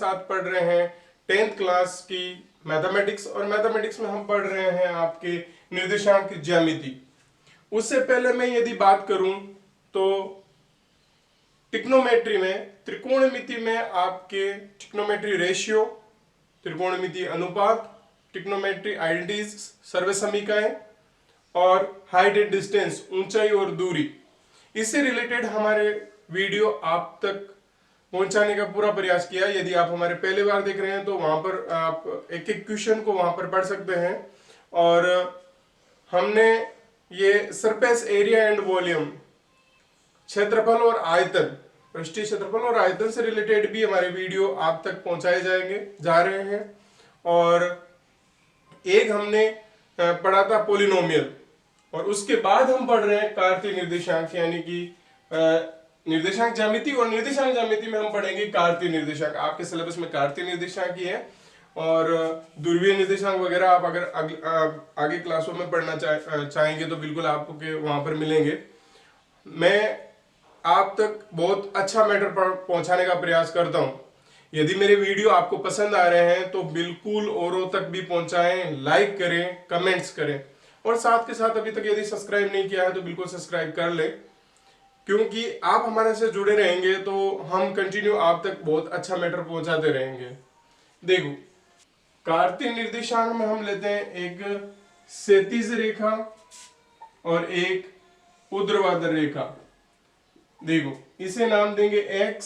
साथ पढ़ रहे हैं 10th क्लास की मैथमेटिक्स, और मैथमेटिक्स में हम पढ़ रहे हैं आपके निर्देशांक ज्यामिति। उससे पहले मैं यदि बात करूं तो ट्रिग्नोमेट्री में, त्रिकोणमिति में आपके ट्रिग्नोमेट्री रेशियो, त्रिकोणमिति अनुपात, ट्रिग्नोमेट्री आइडेंटिटीज, सर्वे समीकरण और हाइट एंड डिस्टेंस, ऊंचाई और दूरी, इससे रिलेटेड हमारे वीडियो आप तक पहुंचाने का पूरा प्रयास किया। यदि आप हमारे पहले बार देख रहे हैं तो वहां पर आप एक एक क्वेश्चन को वहां पर पढ़ सकते हैं। और हमने ये सरफेस एरिया एंड वॉल्यूम, क्षेत्रफल और आयतन, पृष्ठीय क्षेत्रफल और आयतन से रिलेटेड भी हमारे वीडियो आप तक पहुंचाए जा रहे हैं। और एक हमने पढ़ा था पोलिनोमियल, और उसके बाद हम पढ़ रहे हैं कार्तीय निर्देशांक, यानी कि निर्देशांक ज्यामिति, और निर्देशांक ज्यामिति में हम पढ़ेंगे कार्तीय निर्देशांक। आपके सिलेबस में कार्तीय निर्देशांक ही है, और ध्रुवीय निर्देशांक वगैरह आप अगर आगे क्लासों में पढ़ना चाहेंगे तो बिल्कुल आपको वहां पर मिलेंगे। मैं आप तक बहुत अच्छा मैटर पहुंचाने का प्रयास करता हूं। यदि मेरे वीडियो आपको पसंद आ रहे हैं तो बिल्कुल औरों तक भी पहुंचाएं, लाइक करें, कमेंट्स करें, और साथ के साथ अभी तक यदि सब्सक्राइब नहीं किया है तो बिल्कुल सब्सक्राइब कर ले, क्योंकि आप हमारे से जुड़े रहेंगे तो हम कंटिन्यू आप तक बहुत अच्छा मैटर पहुंचाते रहेंगे। देखो, कार्तीय निर्देशांक में हम लेते हैं एक क्षैतिज रेखा और एक ऊर्ध्वाधर रेखा। देखो, इसे नाम देंगे x,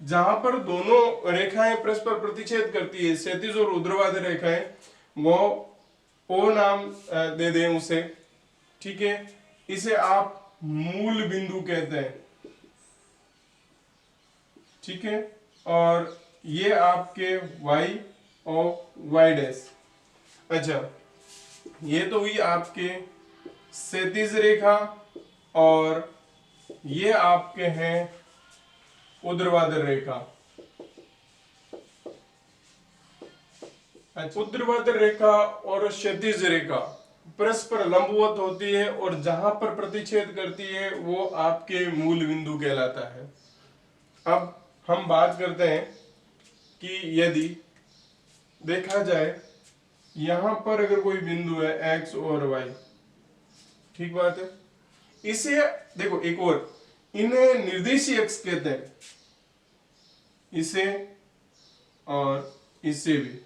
जहां पर दोनों रेखाएं परस्पर प्रतिच्छेद करती है, क्षैतिज और ऊर्ध्वाधर रेखाएं, वो ओ नाम दे दें उसे, ठीक है। इसे आप मूल बिंदु कहते हैं, ठीक है। और ये आपके y और y डैश। अच्छा, ये तो हुई आपके क्षैतिज रेखा, और ये आपके हैं ऊर्ध्वाधर रेखा। ऊर्ध्वाधर रेखा और क्षैतिज रेखा परस्पर लंबवत होती है, और जहां पर प्रतिच्छेद करती है वो आपके मूल बिंदु कहलाता है। अब हम बात करते हैं कि यदि देखा जाए यहां पर अगर कोई बिंदु है x और y, ठीक बात है। इसे देखो, एक और, इन्हें निर्देशीय अक्ष कहते हैं, इसे और इसे भी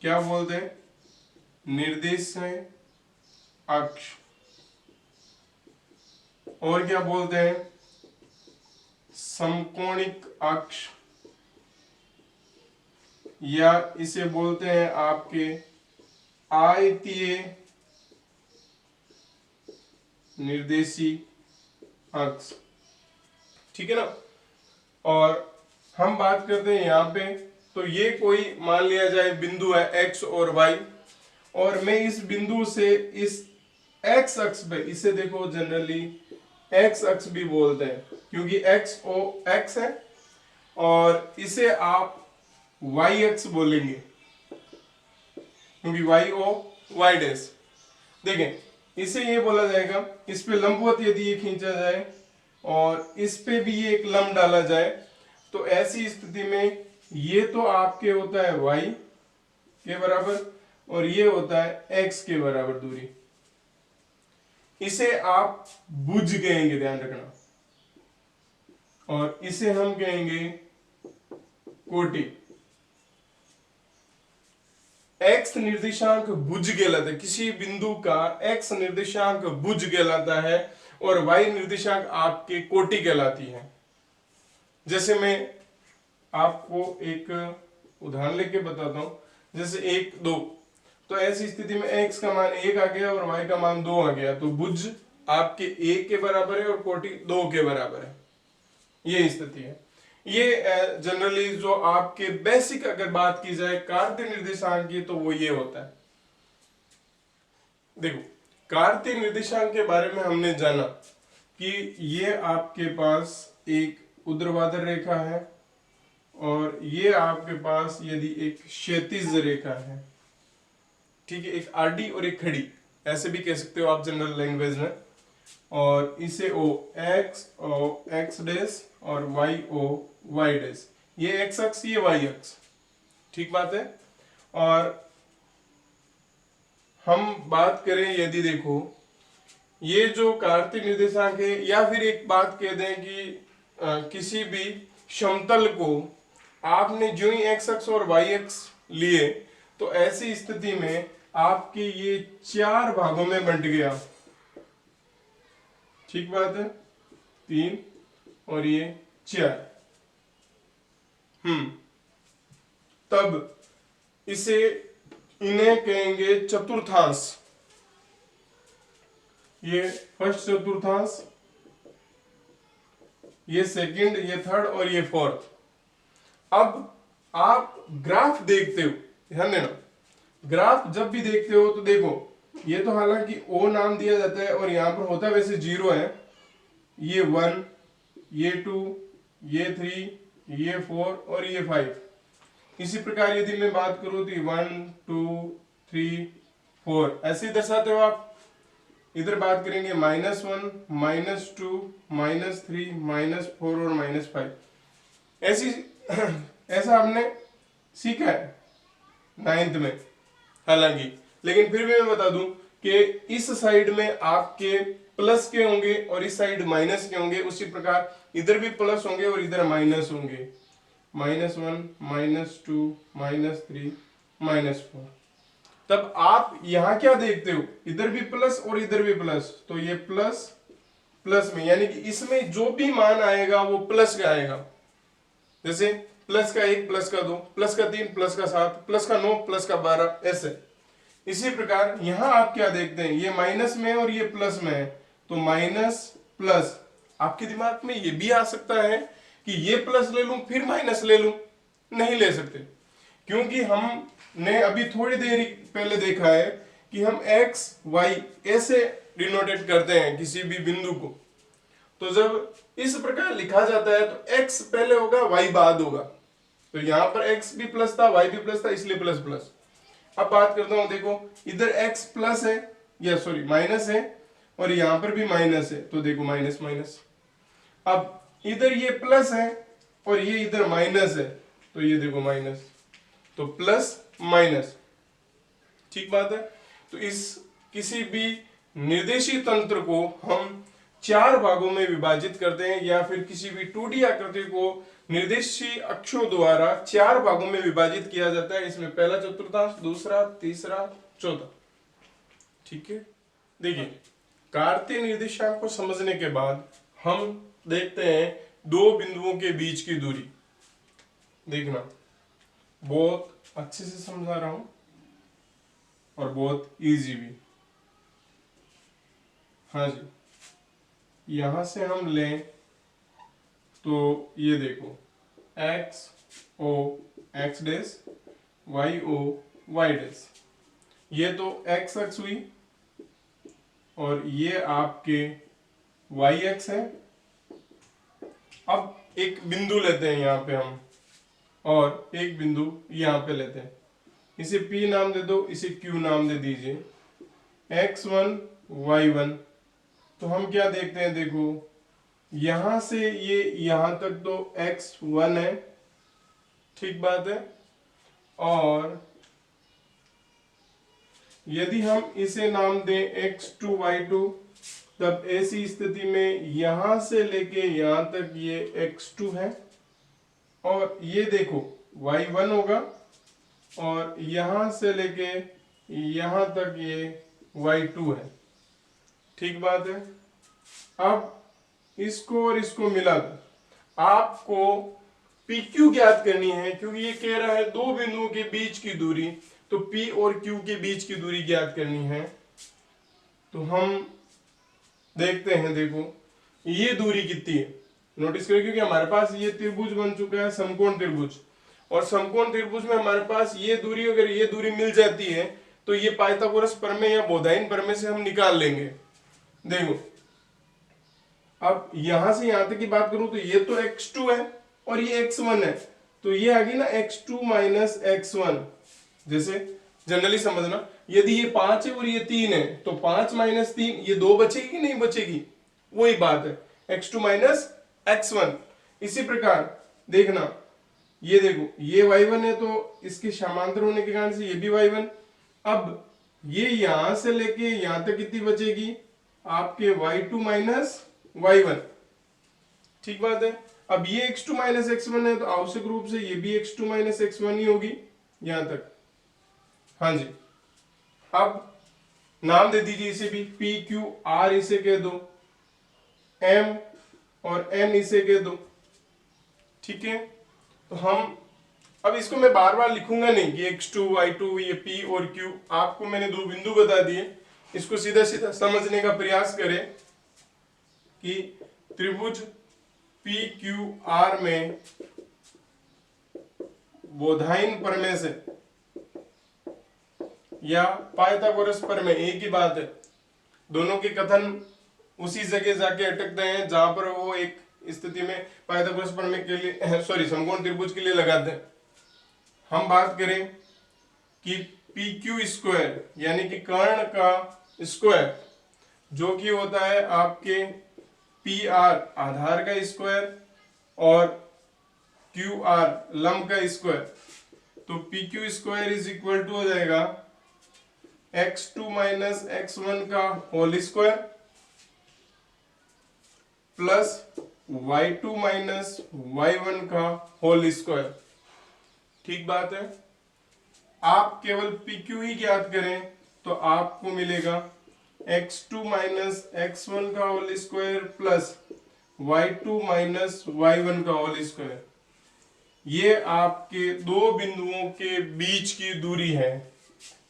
क्या बोलते हैं? निर्देशीय अक्ष। और क्या बोलते हैं? समकोणिक अक्ष, या इसे बोलते हैं आपके आयतीय निर्देशीय अक्ष, ठीक है ना। और हम बात करते हैं यहां पे, तो ये कोई मान लिया जाए बिंदु है x और y, और मैं इस बिंदु से इस x अक्ष पे, इसे देखो जनरली x अक्ष भी बोलते हैं क्योंकि x है, और इसे आप y अक्ष बोलेंगे क्योंकि y डैश। देखें, इसे ये बोला जाएगा, इस पे लंबवत यदि ये खींचा जाए और इस पे भी ये एक लंब डाला जाए, तो ऐसी स्थिति में ये तो आपके होता है y के बराबर, और ये होता है x के बराबर दूरी। इसे आप भुज कहेंगे, ध्यान रखना, और इसे हम कहेंगे कोटि। x निर्देशांक भुज कहलाता है, किसी बिंदु का x निर्देशांक भुज कहलाता है, और y निर्देशांक आपके कोटि कहलाती है। जैसे मैं आपको एक उदाहरण लेके बताता हूं, जैसे 1 2, तो ऐसी स्थिति में x का मान 1 आ गया और y का मान 2 आ गया, तो भुज आपके 1 के बराबर है और कोटि 2 के बराबर है। ये स्थिति है। ये जनरली जो आपके बेसिक अगर बात की जाए कार्तीय निर्देशांक की, तो वो ये होता है। देखो, कार्तीय निर्देशांक के बारे में हमने जाना कि ये आपके पास एक ऊर्ध्वाधर रेखा है, और ये आपके पास यदि एक क्षैतिज रेखा है, ठीक है, एक आड़ी और एक खड़ी, ऐसे भी कह सकते हो आप जनरल लैंग्वेज में, और इसे o x डैश और y o y डैश, ये एक्स अक्ष, ये वाई अक्ष, ठीक बात है। और हम बात करें यदि देखो ये जो कार्तीय निर्देशांक है, या फिर एक बात कह दें कि किसी भी समतल को आपने जो ही एक्स अक्ष और वाई अक्ष लिए, तो ऐसी स्थिति में आपके ये 4 भागों में बंट गया, ठीक बात है, 3 और ये 4। तब इसे इन्हें कहेंगे चतुर्थांश। ये फर्स्ट चतुर्थांश, ये सेकंड, ये थर्ड और ये फोर्थ। अब आप ग्राफ देखते हो, ध्यान देना, ग्राफ जब भी देखते हो तो देखो ये तो हालांकि ओ नाम दिया जाता है और यहां पर होता वैसे 0 है, ये 1, ये 2, ये 3, ये 4 और ये 5। इसी प्रकार यदि मैं बात करूं तो 1 2 3 4 ऐसे ही दर्शाते हो आप। इधर बात करेंगे -1 -2 -3 -4 और -5, ऐसी ऐसा हमने सीखा है 9th में हालांकि। लेकिन फिर भी मैं बता दूं कि इस साइड में आपके प्लस के होंगे और इस साइड माइनस के होंगे, उसी प्रकार इधर भी प्लस होंगे और इधर माइनस होंगे, -1 -2 -3 -4। तब आप यहां क्या देखते हो, इधर भी प्लस और इधर भी प्लस, तो ये प्लस प्लस में, यानी कि इसमें जो भी मान आएगा वो प्लस का आएगा। जैसे प्लस का 1 प्लस का 2 प्लस का 3 प्लस का 7 प्लस का 9 प्लस का 12 ऐसे। इसी प्रकार यहां आप क्या देखते हैं, ये माइनस में और ये प्लस में है, तो माइनस प्लस। आपके दिमाग में ये भी आ सकता है कि ये प्लस ले लूं फिर माइनस ले लूं, नहीं ले सकते, क्योंकि हमने अभी थोड़ी देर पहले देखा है कि हम एक्स वाई ऐसे डिनोटेट करते हैं किसी भी बिंदु को। तो जब इस प्रकार लिखा जाता है तो x पहले होगा y बाद होगा, तो यहां पर x भी प्लस था y भी प्लस था, इसलिए प्लस प्लस। अब बात करता हूं, देखो इधर x प्लस है या सॉरी माइनस है और यहां पर भी माइनस है, तो देखो माइनस माइनस। अब इधर ये प्लस है और ये इधर माइनस है, तो ये देखो माइनस, तो प्लस माइनस, ठीक बात है। तो इस किसी भी निर्देशीय तंत्र को हम 4 भागों में विभाजित करते हैं, या फिर किसी भी 2D आकृति को निर्देशीय अक्षों द्वारा 4 भागों में विभाजित किया जाता है। इसमें पहला चतुर्थांश, दूसरा, तीसरा, चौथा, ठीक है। देखिए कार्तीय निर्देशांक को समझने के बाद हम देखते हैं 2 बिंदुओं के बीच की दूरी। देखना बहुत अच्छे से समझा रहा हूं और बहुत इजी भी। हाँ जी, यहां से हम लें तो ये देखो x o x dash y o y dash, ये तो x अक्ष हुई और ये आपके y अक्ष है। अब एक बिंदु लेते हैं यहां पे हम, और एक बिंदु यहां पे लेते हैं, इसे P नाम दे दो, इसे Q नाम दे दीजिए, x1 y1। तो हम क्या देखते हैं, देखो यहां से ये यहां तक तो x1 है, ठीक बात है। और यदि हम इसे नाम दें x2 y2, तब ऐसी स्थिति में यहां से लेके यहां तक ये x2 है, और ये देखो y1 होगा, और यहां से लेके यहां तक ये y2 है, ठीक बात है। अब इसको और इसको मिला दो, आपको PQ ज्ञात करनी है, क्योंकि ये कह रहा है 2 बिंदुओं के बीच की दूरी, तो P और Q के बीच की दूरी ज्ञात करनी है। तो हम देखते हैं, देखो ये दूरी कितनी है, नोटिस करें, क्योंकि हमारे पास ये त्रिभुज बन चुका है समकोण त्रिभुज, और समकोण त्रिभुज में हमारे पास ये दूरी, अगर ये दूरी मिल जाती है तो ये पाइथागोरस प्रमेय या बोधायन प्रमेय से हम निकाल लेंगे। देखो अब यहां से यहां तक की बात करूं तो ये तो x2 है और ये x1 है, तो ये आ गई ना x2 माइनस x1। जैसे जनरली समझना, यदि ये 5 है और ये 3 है, तो 5 माइनस 3, ये 2 बचेगी कि नहीं बचेगी, वही बात है, x2 माइनस x1। इसी प्रकार देखना ये देखो ये y1 है तो इसके समांतर होने के कारण से ये भी y1। अब ये यहां से लेके यहां तक कितनी बचेगी आपके y2 माइनस y1। ठीक बात है। अब ये x2 माइनस x1 है तो आवश्यक रूप से ये भी x2 माइनस x1 ही होगी यहां तक। हाँ जी। अब नाम दे दीजिए इसे भी, p q r इसे कह दो, m और n इसे कह दो। ठीक है, तो हम अब इसको मैं बार बार लिखूंगा नहीं कि x2 y2 ये p और q, आपको मैंने दो बिंदु बता दिए, इसको सीधा सीधा समझने का प्रयास करें कि त्रिभुज p q r में बोधायन प्रमेय से या पाइथागोरस प्रमेय एक ही बात है, दोनों के कथन उसी जगह जाके अटकते हैं जहां पर वो एक स्थिति में पाइथागोरस प्रमेय के लिए सॉरी समकोण त्रिभुज के लिए लगाते हैं। हम बात करें कि पी क्यू स्क्वायर यानी कि कर्ण का स्क्वायर जो कि होता है आपके पी आर आधार का स्क्वायर और क्यू आर लंब का स्क्वायर, तो P Q square is equal to हो जाएगा x2 माइनस x1 का whole square plus y2 minus y1 का होल स्क्वायर। ठीक बात है। आप केवल PQ ही ज्ञात करें तो आपको मिलेगा x2 माइनस x1 का whole square plus y2 minus y1 का होल स्क्वायर। ये आपके दो बिंदुओं के बीच की दूरी है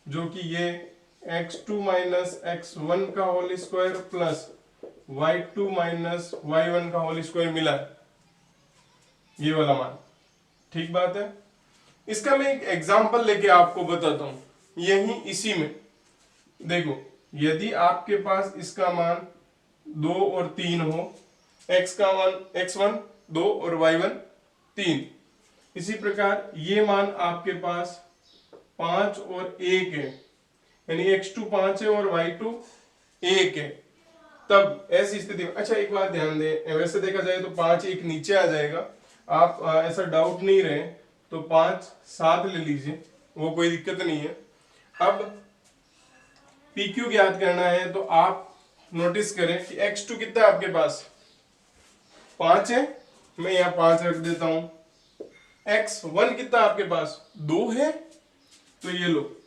जो कि ये x2 माइनस x1 का whole square plus y2 minus y1 का होल स्क्वायर मिला, ये वाला मान। ठीक बात है। इसका मैं एक एग्जांपल लेके आपको बताता हूं। यही इसी में देखो, यदि आपके पास इसका मान 2 और 3 हो, x का मान x1 2 और y1 3, इसी प्रकार ये मान आपके पास 5 और 1 है, यानी x2 5 है और y2 1 है, तब ऐसी स्थिति में अच्छा एक बात ध्यान दें, वैसे देखा जाए तो 5 1 नीचे आ जाएगा, आप ऐसा डाउट नहीं रहे तो 5 7 ले लीजिए, वो कोई दिक्कत नहीं है। अब PQ ज्ञात करना है तो आप नोटिस करें कि x2 कितना है आपके पास 5 है, मैं यहाँ 5 रख देता हूं। x1 कितना आपके पास 2 है, तो ये लो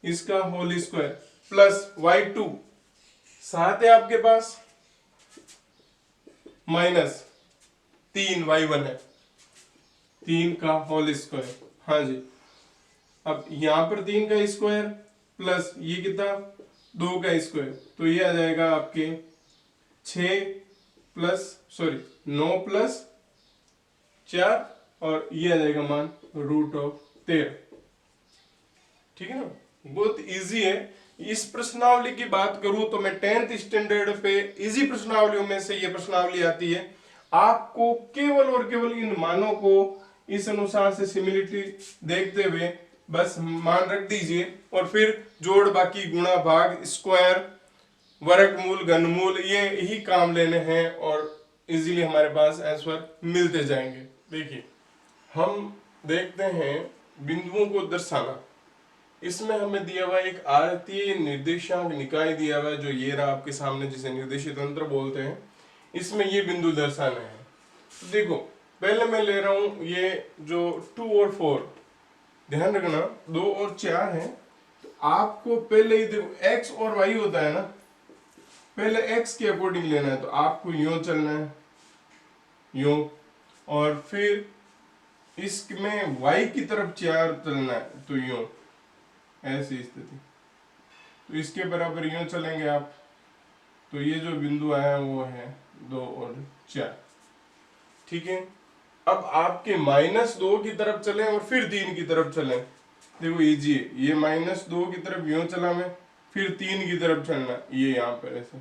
इसका होल स्क्वायर प्लस y2 7 है आपके पास माइनस 3 y1 है 3 का होल स्क्वायर। हाँ जी। अब यहां पर 3 का स्क्वायर प्लस ये कितना 2 का स्क्वायर, तो ये आ जाएगा आपके 9 प्लस 4 और ये आ जाएगा मान √13। ठीक है ना, बहुत इजी है। इस प्रश्नावली की बात करूं तो मैं 10th स्टैंडर्ड पे इजी प्रश्नावलियों में से ये प्रश्नावली आती है। आपको केवल और केवल इन मानों को इस अनुसार से सिमिलिटी देखते हुए बस मान रख दीजिए और फिर जोड़ बाकी गुणा भाग स्क्वायर वर्गमूल घनमूल ये ही काम लेने हैं और इजीली हमारे पास आंसर मिलते जाएंगे। देखिए हम देखते हैं बिंदुओं को दर्शाना। इसमें हमें दिया हुआ एक आयतीय निर्देशांक निकाय दिया हुआ है जो ये रहा आपके सामने, जिसे निर्देशित तंत्र बोलते हैं। इसमें ये बिंदु दर्शाने हैं। तो देखो पहले मैं ले रहा हूं ये जो 2 और 4, ध्यान रखना 2 और 4 है, तो आपको पहले ही देखो x और y होता है ना, पहले x के अकॉर्डिंग लेना है, तो आपको यूं चलना है यूं, और फिर इसमें y की तरफ 4 चलना है तो यूं, ऐसी स्थिति, तो इसके बराबर यूं चलेंगे आप, तो ये जो बिंदु आया वो है 2 और 4। ठीक है। अब आपके -2 की तरफ चलें और फिर 3 की तरफ चलें। देखो इजी है, ये -2 की तरफ यूं चला मैं, फिर 3 की तरफ चलना, ये यहाँ पर ऐसे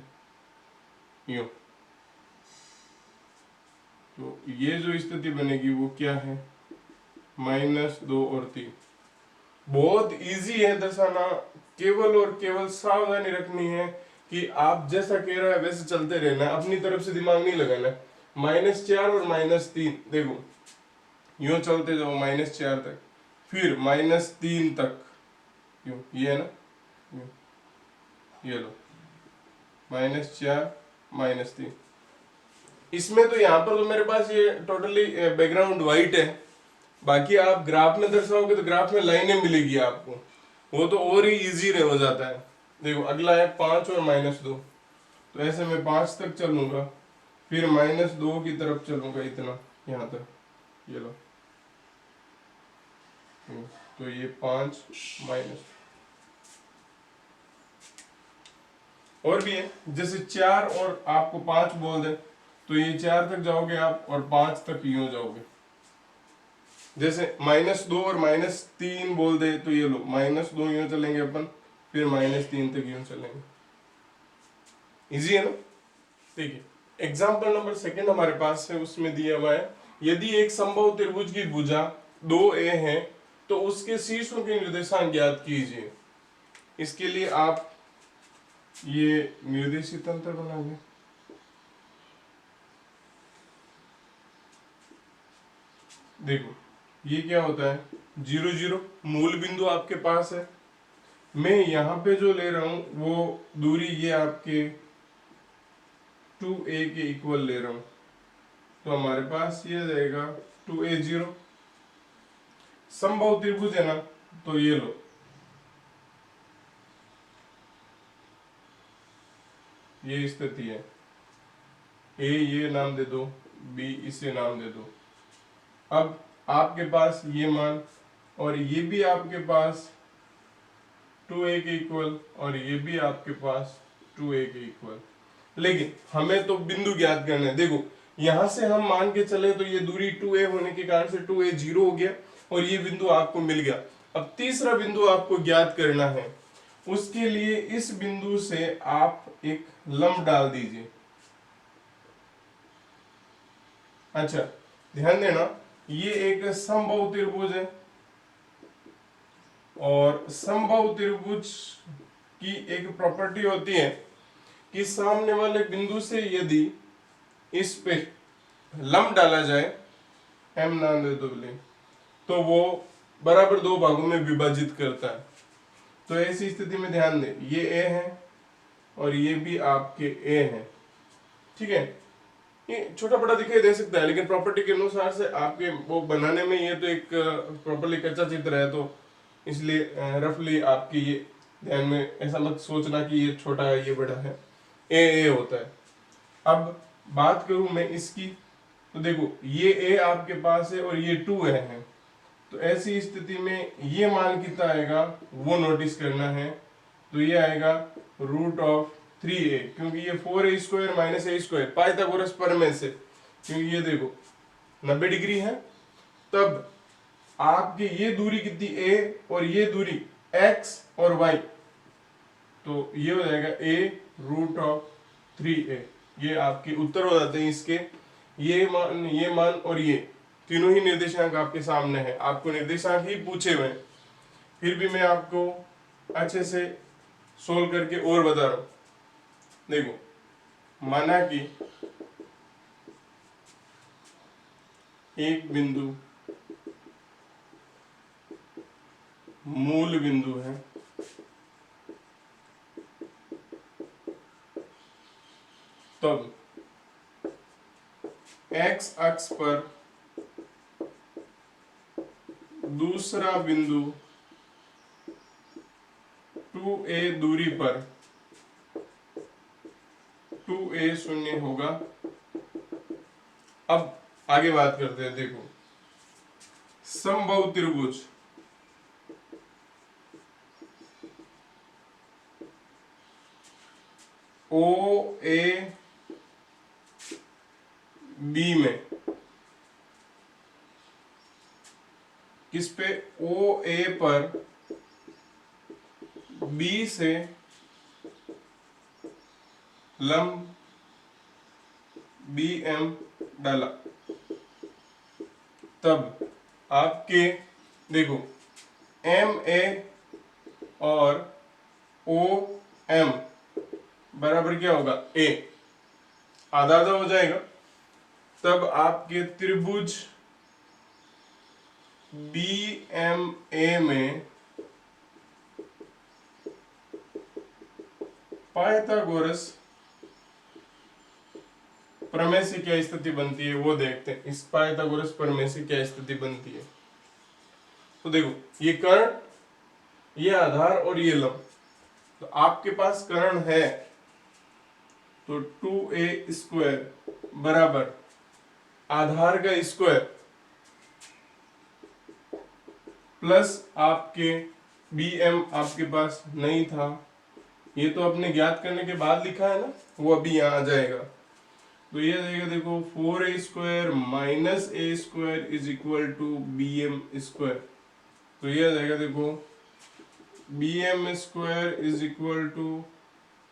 यूं, तो ये जो स्थिति बनेगी वो क्या है -2 और 3। बहुत इजी है दर्शाना, केवल और केवल सावधानी रखनी है कि आप जैसा कह रहा है वैसे चलते रहना, अपनी तरफ से दिमाग नहीं लगाना। -4 और -3 देखो यूं चलते जाओ -4 तक, फिर -3 तक, यूं, ये है ना, यूं, ये लो -4 -3। इसमें तो यहाँ पर तो मेरे पास ये टोटली बैकग्राउंड वाइट है, बाकी आप ग्राफ में दर्शाओगे तो ग्राफ में लाइनें मिलेगी आपको, वो तो और ही इजी हो जाता है। देखो अगला है 5 और -2, तो ऐसे मैं 5 तक चलूंगा, फिर -2 की तरफ चलूंगा इतना, यहाँ तक, ये लो, तो ये 5 माइनस, और भी है, जैसे 4 और आपको 5 बोल दे तो ये 4 तक जाओगे आप और 5 तक यूं जाओगे। जैसे -2 और -3 बोल दे तो ये लो -2 यूं चलेंगे अपन, फिर -3 तक यूं चलेंगे। इजी है ना। ठीक है, एग्जाम्पल नंबर 2 हमारे पास है, उसमें दिया हुआ है यदि एक समबाहु त्रिभुज की भुजा 2a है तो उसके शीर्षों के निर्देशांक ज्ञात कीजिए। इसके लिए आप ये निर्देशित तंत्र बनाओगे। देखो ये क्या होता है, 0 0 मूल बिंदु आपके पास है, मैं यहाँ पे जो ले रहा हूं वो दूरी ये आपके 2a के इक्वल ले रहा हूं, तो हमारे पास ये जाएगा 2a 0। समबाहु त्रिभुज है ना, तो ये लो, ये स्थिति है, a ये नाम दे दो, b इसे नाम दे दो। अब आपके पास ये मान और ये भी आपके पास 2a के इक्वल और ये भी आपके पास 2a के इक्वल, लेकिन हमें तो बिंदु ज्ञात करना है। देखो यहां से हम मान के चले तो ये दूरी 2a होने के कारण से 2a 0 हो गया और ये बिंदु आपको मिल गया। अब तीसरा बिंदु आपको ज्ञात करना है, उसके लिए इस बिंदु से आप एक लंब डाल दीजिए। अच्छा ध्यान देना, ये एक समबाहु त्रिभुज है और समबाहु त्रिभुज की एक प्रॉपर्टी होती है कि सामने वाले बिंदु से यदि इस पे लंब डाला जाए, m नाम दे दो बोले, तो वो बराबर 2 भागों में विभाजित करता है। तो ऐसी स्थिति में ध्यान दें, ये a है और ये भी आपके a है, ठीक है। ये छोटा बड़ा दिखाई दे सकता है, लेकिन प्रॉपर्टी के अनुसार से आपके वो बनाने में ये तो एक प्रॉपर्ली कच्चा चित्र है, तो इसलिए रफली आपकी ये ध्यान में ऐसा मत सोचना कि ये छोटा है ये बड़ा है, ए होता है। अब बात करूं मैं इसकी, तो देखो ये a आपके पास है और ये 2 है, तो ऐसी स्थिति में ये मान कितना आएगा वो नोटिस करना है, तो ये आएगा √3a, क्योंकि ये 4a² - a² पाइथागोरस प्रमेय से, क्योंकि ये देखो 90 डिग्री है, तब आपकी ये दूरी कितनी a और ये दूरी x और y, तो ये हो जाएगा a√3a। ये आपके उत्तर हो जाते हैं इसके, ये मान और ये तीनों ही निर्देशांक आपके सामने है, आपको निर्देशांक ही पूछे हुए, फिर भी मैं आपको अच्छे से सोल्व करके और बता रहा हूं। देखो माना कि एक बिंदु मूल बिंदु है, तब x अक्ष पर दूसरा बिंदु 2a दूरी पर 2a शून्य होगा। अब आगे बात करते हैं। देखो समबाहु त्रिभुज OAB में किस पे, OA पर B से लंब BM डाला, तब आपके देखो MA और OM बराबर क्या होगा, A, आधा आधा हो जाएगा। तब आपके त्रिभुज BMA में पाइथागोरस प्रमेय से क्या स्थिति बनती है वो देखते हैं। इस पाइथागोरस प्रमेय से क्या स्थिति बनती है। तो देखो, ये कर्ण, ये आधार और ये लंब। तो आपके पास कर्ण है तो 2a² बराबर आधार का स्क्वायर प्लस आपके BM आपके पास नहीं था, ये तो अपने ज्ञात करने के बाद लिखा है ना, वो अभी यहाँ आ जाएगा। तो ये जाएगा, देखो 4a² minus a² is equal to BM²। तो ये आ जाएगा, देखो BM² is equal to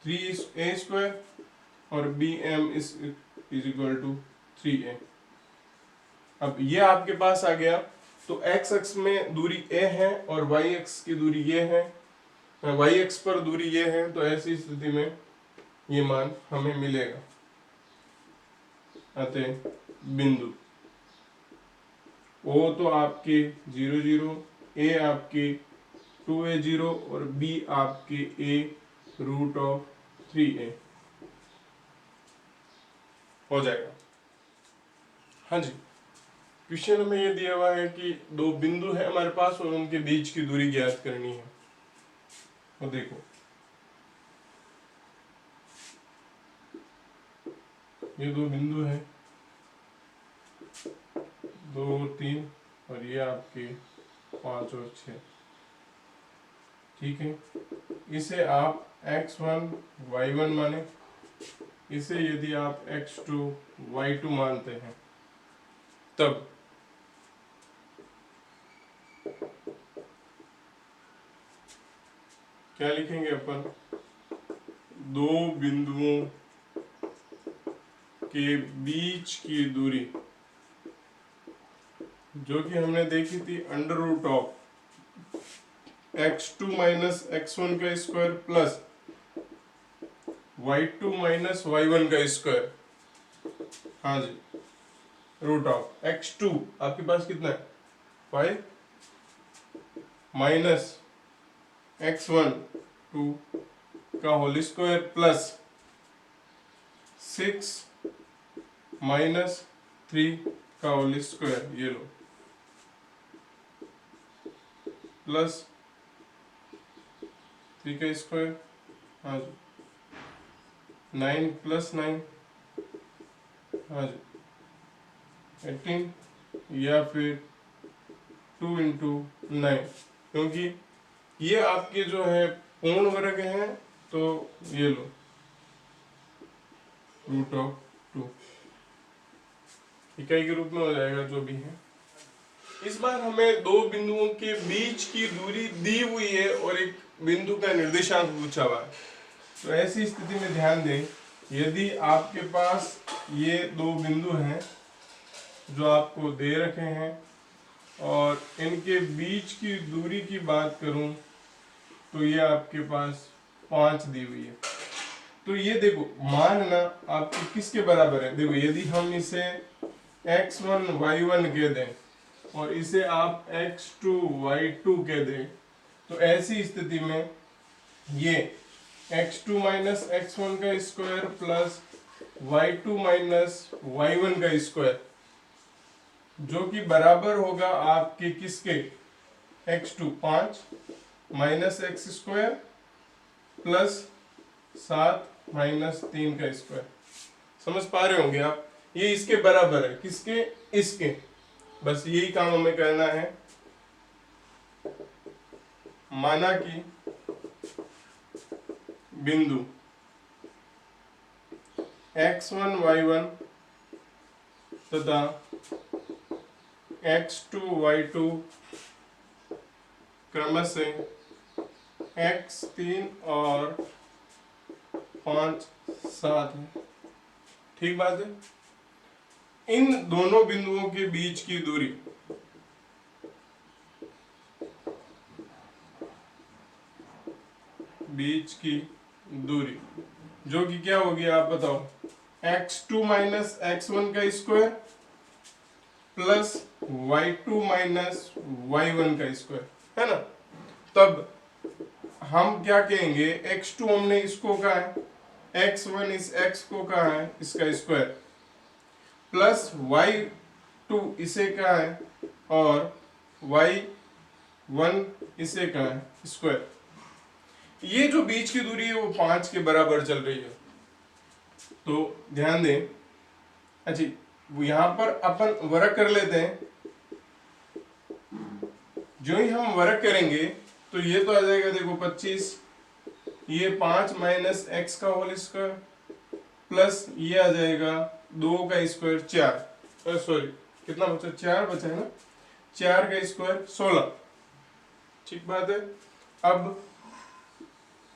3a² और BM is equal to 3a। अब ये आपके पास आ गया। तो x अक्ष में दूरी a है और y अक्ष की दूरी ये है, y अक्ष पर दूरी ये है। तो ऐसी स्थिति में ये मान हमें मिलेगा। अतः बिंदु O तो आपके 0 0, A आपके 2a0 और B आपके a√3a हो जाएगा। हाँ जी, क्वेश्चन में ये दिया हुआ है कि दो बिंदु है हमारे पास और उनके बीच की दूरी ज्ञात करनी है। तो देखो, ये दो बिंदु है, 2 3 और ये आपके 5 और 6। ठीक है, इसे आप x1 y1 माने, इसे यदि आप x2 y2 मानते हैं तब क्या लिखेंगे अपन, दो बिंदुओं के बीच की दूरी जो कि हमने देखी थी √x2 माइनस x1 का square plus y2 minus y1 का स्क्वायर। हाँ जी, √x2 आपके पास कितना है 5 माइनस x1 2 का होल स्क्वायर प्लस 6 माइनस 3 का होल स्क्वायर, ये लो, प्लस 3 का स्क्वायर। हाँ जी, 9 प्लस 9, हाँ जी 18 या फिर 2 इंटू 9, क्योंकि ये आपके जो है पूर्ण वर्ग हैं। तो ये लो √2 इकाई के रूप में हो जाएगा जो भी है। इस बार हमें दो बिंदुओं के बीच की दूरी दी हुई है और एक बिंदु का निर्देशांक पूछा हुआ है। तो ऐसी स्थिति में ध्यान दें, यदि आपके पास ये दो बिंदु हैं जो आपको दे रखे हैं और इनके बीच की दूरी की बात करूं तो ये आपके पास 5 दी हुई है। तो ये देखो, मानना आपके किसके बराबर है, देखो यदि हम इसे x1 y1 कह दें और इसे आप x2 y2 कह दें, तो ऐसी स्थिति में ये x2 माइनस x1 का square plus y2 minus y1 का स्क्वायर, जो कि बराबर होगा आपके किसके, x2 5 minus x square plus 7 minus 3 का स्क्वायर। समझ पा रहे होंगे आप, ये इसके बराबर है, किसके, इसके। बस यही काम हमें करना है। माना कि बिंदु x1 y1 तथा x2 y2 क्रमशः x3 और 5 7 है। ठीक बात है। इन दोनों बिंदुओं के बीच की दूरी जो कि क्या होगी आप बताओ, x2 माइनस x1 का square plus y2 minus y1 का स्क्वायर, है ना। तब हम क्या कहेंगे, x2 हमने इसको कहा है, x1 इस x को कहा है इसका स्क्वायर, प्लस y2 इसे कहा है और y1 इसे कहा है स्क्वायर। ये जो बीच की दूरी है वो 5 के बराबर चल रही है। तो ध्यान दें, अच्छा यहां पर अपन वर्क कर लेते हैं। जो ही हम वर्क करेंगे तो ये तो आ जाएगा, देखो 25, ये 5 माइनस एक्स का होल स्क्वायर प्लस ये आ जाएगा 2 का स्क्वायर 4, सॉरी कितना बचा, 4 बचा है ना, 4 का स्क्वायर 16। ठीक बात है। अब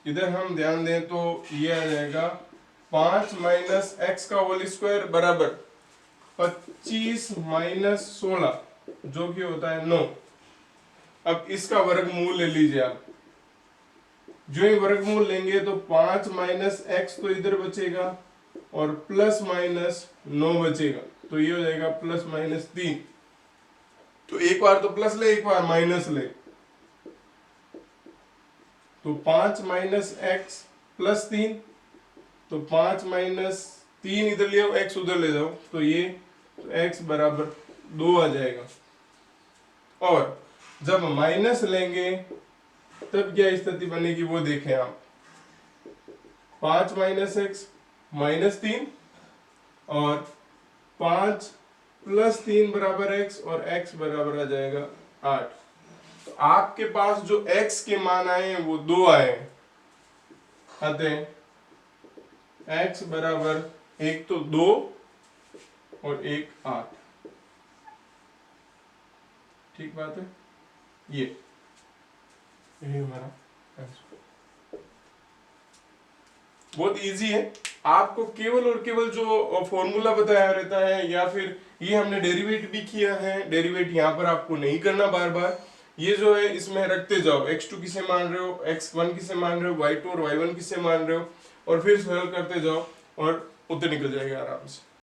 इधर हम ध्यान दें तो ये आ जाएगा 5 माइनस एक्स का होल स्क्वायर बराबर 25 माइनस 16 जो कि होता है 9। अब इसका वर्गमूल ले लीजिए आप। जो ही वर्गमूल लेंगे तो 5 माइनस एक्स तो इधर बचेगा और प्लस माइनस 9 बचेगा, तो ये हो जाएगा प्लस माइनस 3। तो एक बार तो प्लस ले, एक बार माइनस ले, तो 5 माइनस एक्स प्लस 3, तो 5 माइनस 3 इधर ले आओ, एक्स उधर ले जाओ, तो ये तो एक्स बराबर 2 आ जाएगा। और जब माइनस लेंगे तब क्या स्थिति बनेगी वो देखें आप। 5 माइनस एक्स माइनस 3 और 5 प्लस 3 बराबर एक्स और एक्स बराबर आ जाएगा 8। तो आपके पास जो x के मान आए हैं वो 2 आए हैं, अतः x बराबर एक तो 2 और एक 8। ठीक बात है। ये हमारा आंसर बहुत इजी है। आपको केवल और केवल जो फॉर्मूला बताया रहता है या फिर ये हमने डेरिवेट भी किया है, डेरिवेट यहाँ पर आपको नहीं करना बार बार, ये जो है इसमें रखते जाओ। x2 किसे मान रहे हो, x1 किसे मान रहे हो, y2 और y1 किसे मान रहे हो, और फिर सॉल्व करते जाओ और उत्तर निकल जाएगा आराम से।